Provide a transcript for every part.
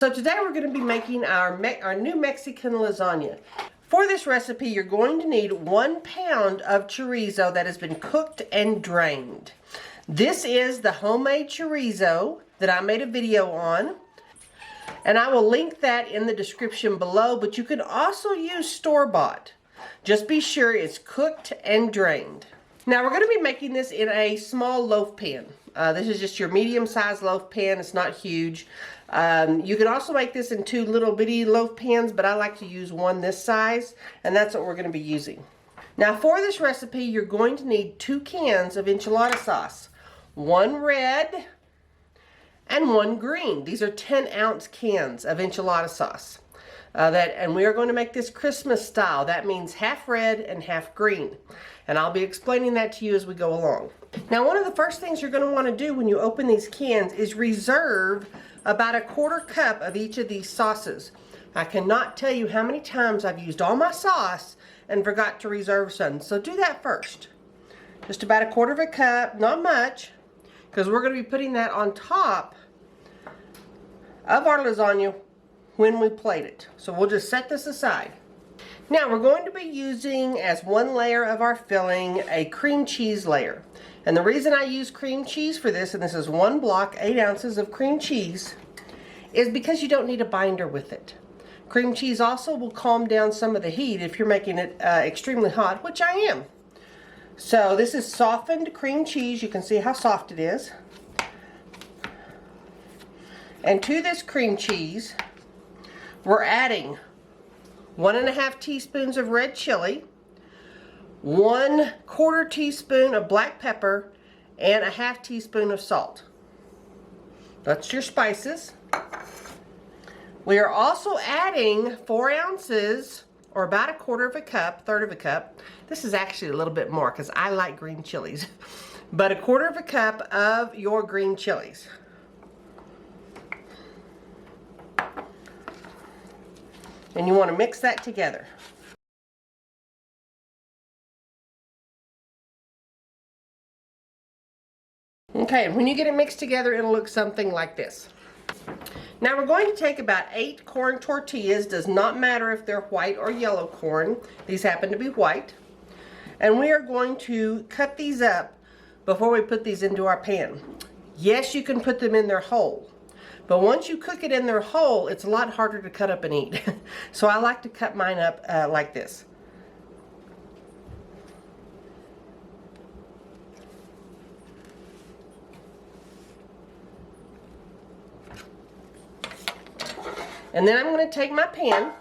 So today we're going to be making our new Mexican lasagna. For this recipe, you're going to need 1 pound of chorizo that has been cooked and drained. This is the homemade chorizo that I made a video on, and I will link that in the description below, but you can also use store-bought. Just be sure it's cooked and drained. Now we're going to be making this in a small loaf pan. This is just your medium-sized loaf pan. It's not huge. You can also make this in 2 little bitty loaf pans, but I like to use one this size, and that's what we're going to be using. Now for this recipe, you're going to need 2 cans of enchilada sauce. 1 red and 1 green. These are 10-ounce cans of enchilada sauce. And we are going to make this Christmas style. That means half red and half green. And I'll be explaining that to you as we go along. Now, one of the first things you're going to want to do when you open these cans is reserve about a 1/4 cup of each of these sauces. I cannot tell you how many times I've used all my sauce and forgot to reserve some. So do that first. Just about a 1/4 cup, not much, because we're going to be putting that on top of our lasagna when we plate it. So we'll just set this aside. Now we're going to be using as 1 layer of our filling a cream cheese layer. And the reason I use cream cheese for this, and this is 1 block, 8 ounces of cream cheese, is because you don't need a binder with it. Cream cheese also will calm down some of the heat if you're making it extremely hot, which I am. So this is softened cream cheese. You can see how soft it is. And to this cream cheese, we're adding 1½ teaspoons of red chili, 1/4 teaspoon of black pepper, and 1/2 teaspoon of salt. That's your spices. We are also adding 4 ounces, or about 1/4 cup, 1/3 cup. This is actually a little bit more because I like green chilies. But 1/4 cup of your green chilies. And you want to mix that together. Okay, when you get it mixed together, it'll look something like this. Now we're going to take about 8 corn tortillas. Does not matter if they're white or yellow corn. These happen to be white. And we are going to cut these up before we put these into our pan. Yes, you can put them in their whole. But once you cook it in their whole, it's a lot harder to cut up and eat. So I like to cut mine up like this. And then I'm going to take my pan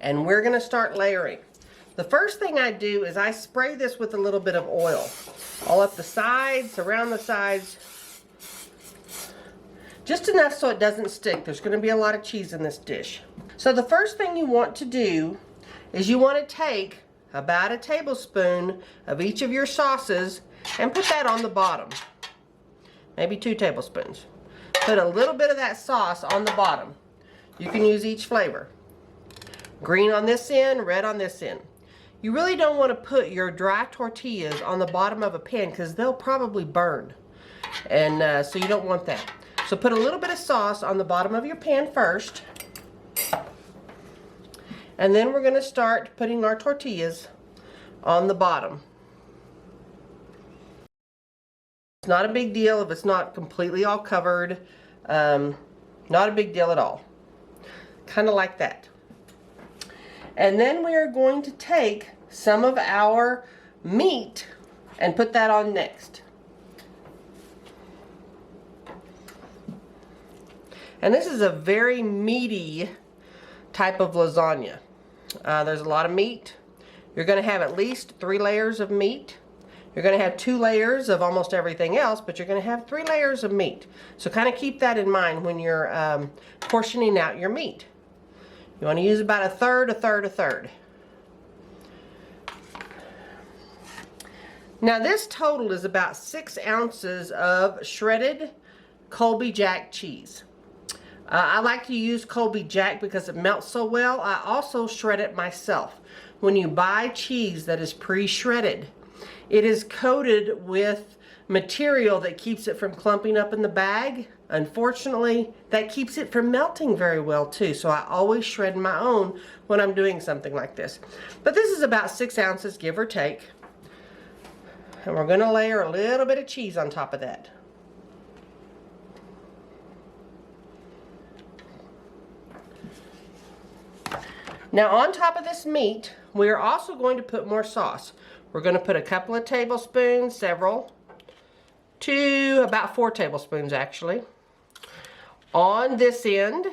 and we're going to start layering. The first thing I do is I spray this with a little bit of oil. All up the sides, around the sides. Just enough so it doesn't stick. There's going to be a lot of cheese in this dish. So the first thing you want to do is you want to take about a tablespoon of each of your sauces and put that on the bottom. Maybe 2 tablespoons. Put a little bit of that sauce on the bottom. You can use each flavor. Green on this end, red on this end. You really don't want to put your dry tortillas on the bottom of a pan because they'll probably burn. And so you don't want that. So put a little bit of sauce on the bottom of your pan first. And then we're going to start putting our tortillas on the bottom. It's not a big deal if it's not completely all covered. Not a big deal at all. Kind of like that. And then we are going to take some of our meat and put that on next. And this is a very meaty type of lasagna. There's a lot of meat. You're going to have at least 3 layers of meat. You're going to have 2 layers of almost everything else, but you're going to have 3 layers of meat. So kind of keep that in mind when you're portioning out your meat. You want to use about 1/3, 1/3, 1/3. Now this total is about 6 ounces of shredded Colby Jack cheese. I like to use Colby Jack because it melts so well. I also shred it myself. When you buy cheese that is pre-shredded, it is coated with material that keeps it from clumping up in the bag. Unfortunately, that keeps it from melting very well too. So I always shred my own when I'm doing something like this. But this is about 6 ounces, give or take. And we're gonna layer a little bit of cheese on top of that. Now on top of this meat, we are also going to put more sauce. We're going to put a couple of tablespoons, several, to about 4 tablespoons actually. On this end,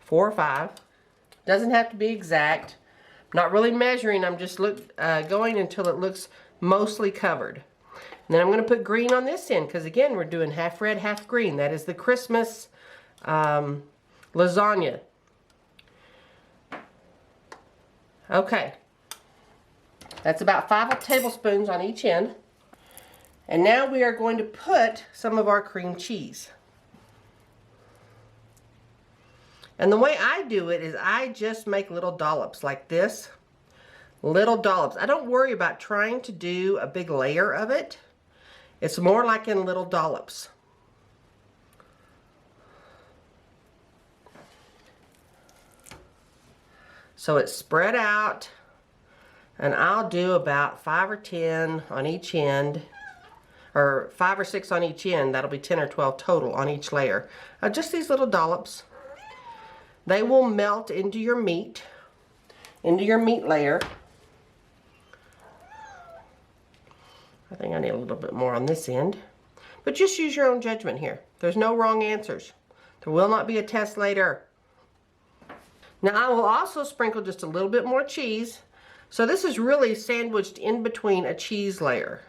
4 or 5. Doesn't have to be exact. I'm not really measuring, I'm just going until it looks mostly covered. And then I'm going to put green on this end, because again, we're doing half red, half green. That is the Christmas lasagna. Okay, that's about 5 tablespoons on each end. And now we are going to put some of our cream cheese. And the way I do it is I just make little dollops like this. Little dollops. I don't worry about trying to do a big layer of it. It's more like in little dollops. So it's spread out, and I'll do about 5 or 10 on each end, or 5 or 6 on each end. That'll be 10 or 12 total on each layer. Just these little dollops. They will melt into your meat layer. I think I need a little bit more on this end, but just use your own judgment here. There's no wrong answers. There will not be a test later. Now I will also sprinkle just a little bit more cheese. So this is really sandwiched in between a cheese layer.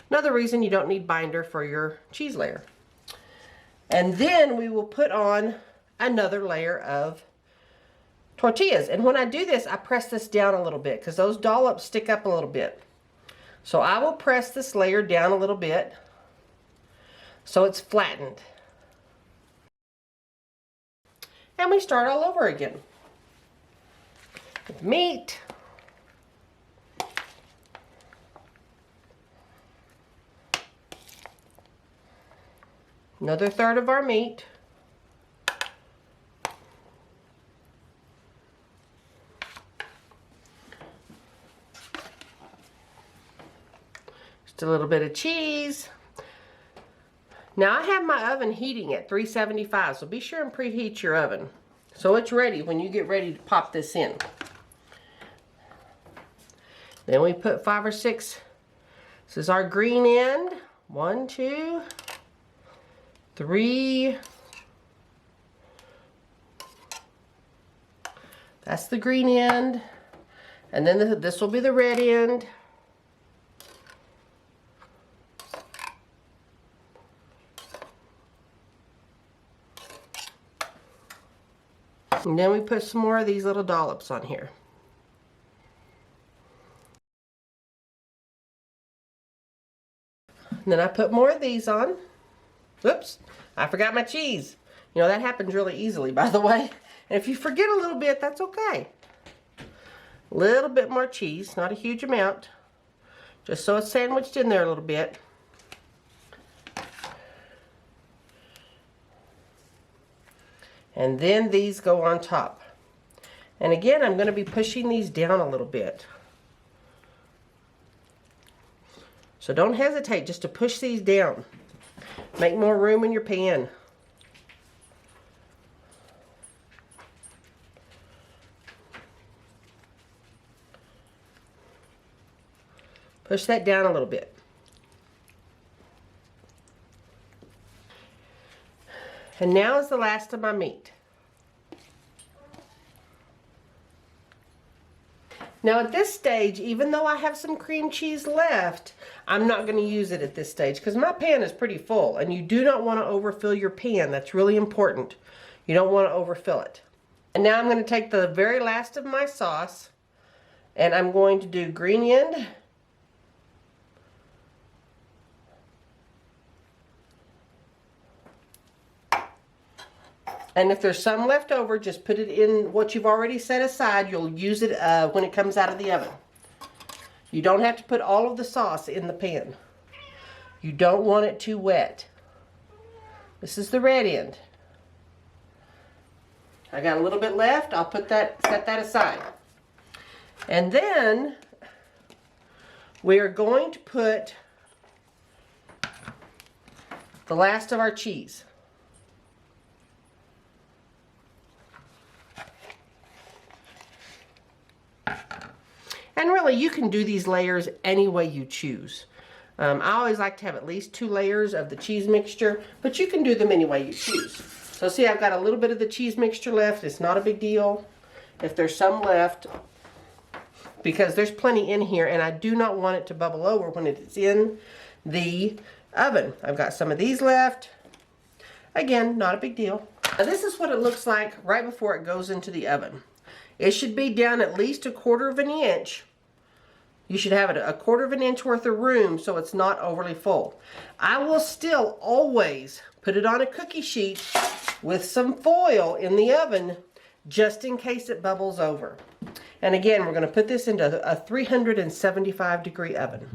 Another reason you don't need binder for your cheese layer. And then we will put on another layer of tortillas. And when I do this, I press this down a little bit because those dollops stick up a little bit. So I will press this layer down a little bit so it's flattened. And we start all over again. With meat. Another third of our meat. Just a little bit of cheese. Now I have my oven heating at 375, so be sure and preheat your oven so it's ready when you get ready to pop this in. Then we put 5 or 6. This is our green end. 1, 2, 3. That's the green end. And then this will be the red end. And then we put some more of these little dollops on here. And then I put more of these on. Oops, I forgot my cheese. You know, that happens really easily, by the way. And if you forget a little bit, that's okay. A little bit more cheese, not a huge amount. Just so it's sandwiched in there a little bit. And then these go on top. And again, I'm going to be pushing these down a little bit. So don't hesitate just to push these down. Make more room in your pan. Push that down a little bit. And now is the last of my meat. Now at this stage, even though I have some cream cheese left, I'm not going to use it at this stage because my pan is pretty full, and you do not want to overfill your pan. That's really important. You don't want to overfill it. And now I'm going to take the very last of my sauce, and I'm going to do green end. And if there's some left over, just put it in what you've already set aside. You'll use it when it comes out of the oven. You don't have to put all of the sauce in the pan. You don't want it too wet. This is the red end. I got a little bit left. I'll set that aside. And then we are going to put the last of our cheese. And really, you can do these layers any way you choose. I always like to have at least 2 layers of the cheese mixture, but you can do them any way you choose. So see, I've got a little bit of the cheese mixture left. It's not a big deal if there's some left, because there's plenty in here, and I do not want it to bubble over when it's in the oven. I've got some of these left. Again, not a big deal. Now, this is what it looks like right before it goes into the oven. It should be down at least 1/4 of an inch. You should have it 1/4 of an inch worth of room so it's not overly full. I will still always put it on a cookie sheet with some foil in the oven just in case it bubbles over. And again, we're going to put this into a 375-degree oven.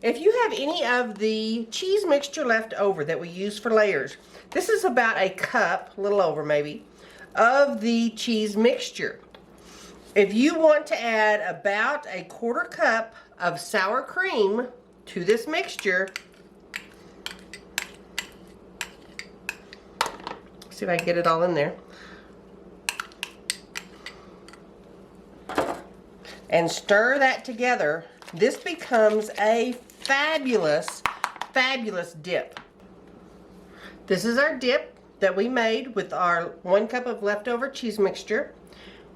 If you have any of the cheese mixture left over that we use for layers, this is about a cup, a little over maybe, of the cheese mixture. If you want to add about 1/4 cup of sour cream to this mixture, see if I can get it all in there, and stir that together, this becomes a fabulous, fabulous dip. This is our dip that we made with our 1 cup of leftover cheese mixture.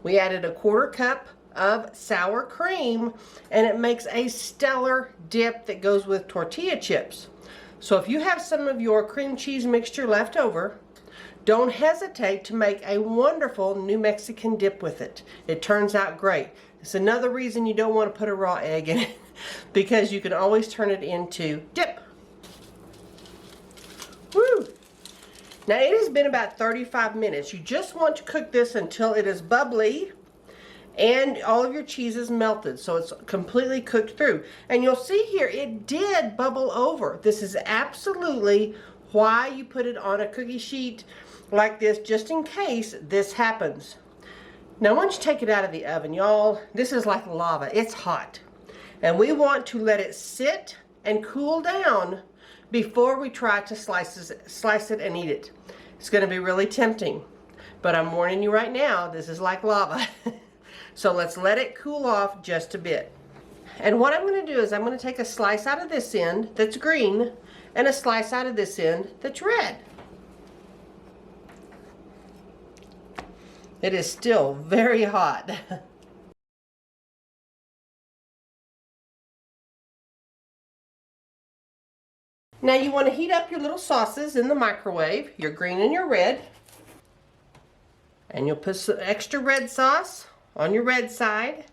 We added 1/4 cup of sour cream, and it makes a stellar dip that goes with tortilla chips. So if you have some of your cream cheese mixture left over, don't hesitate to make a wonderful New Mexican dip with it. It turns out great. It's another reason you don't want to put a raw egg in it, because you can always turn it into dip. Woo! Now it has been about 35 minutes. You just want to cook this until it is bubbly and all of your cheese is melted, so it's completely cooked through. And you'll see here, it did bubble over. This is absolutely why you put it on a cookie sheet like this, just in case this happens. Now once you take it out of the oven, y'all, this is like lava. It's hot. And we want to let it sit and cool down before we try to slice it and eat it. It's going to be really tempting, but I'm warning you right now, this is like lava. So let's let it cool off just a bit. And what I'm going to do is I'm going to take a slice out of this end that's green and a slice out of this end that's red. It is still very hot. Now you want to heat up your little sauces in the microwave, your green and your red. And you'll put some extra red sauce on your red side.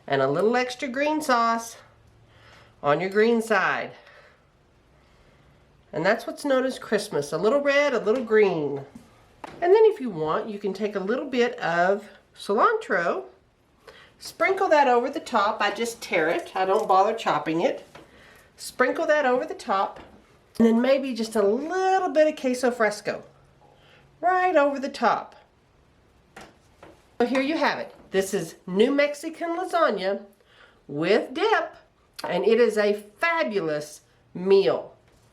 And a little extra green sauce on your green side. And that's what's known as Christmas. A little red, a little green. And then if you want, you can take a little bit of cilantro, sprinkle that over the top. I just tear it. I don't bother chopping it. Sprinkle that over the top, and then maybe just a little bit of queso fresco right over the top. So here you have it. This is New Mexican lasagna with dip, and it is a fabulous meal.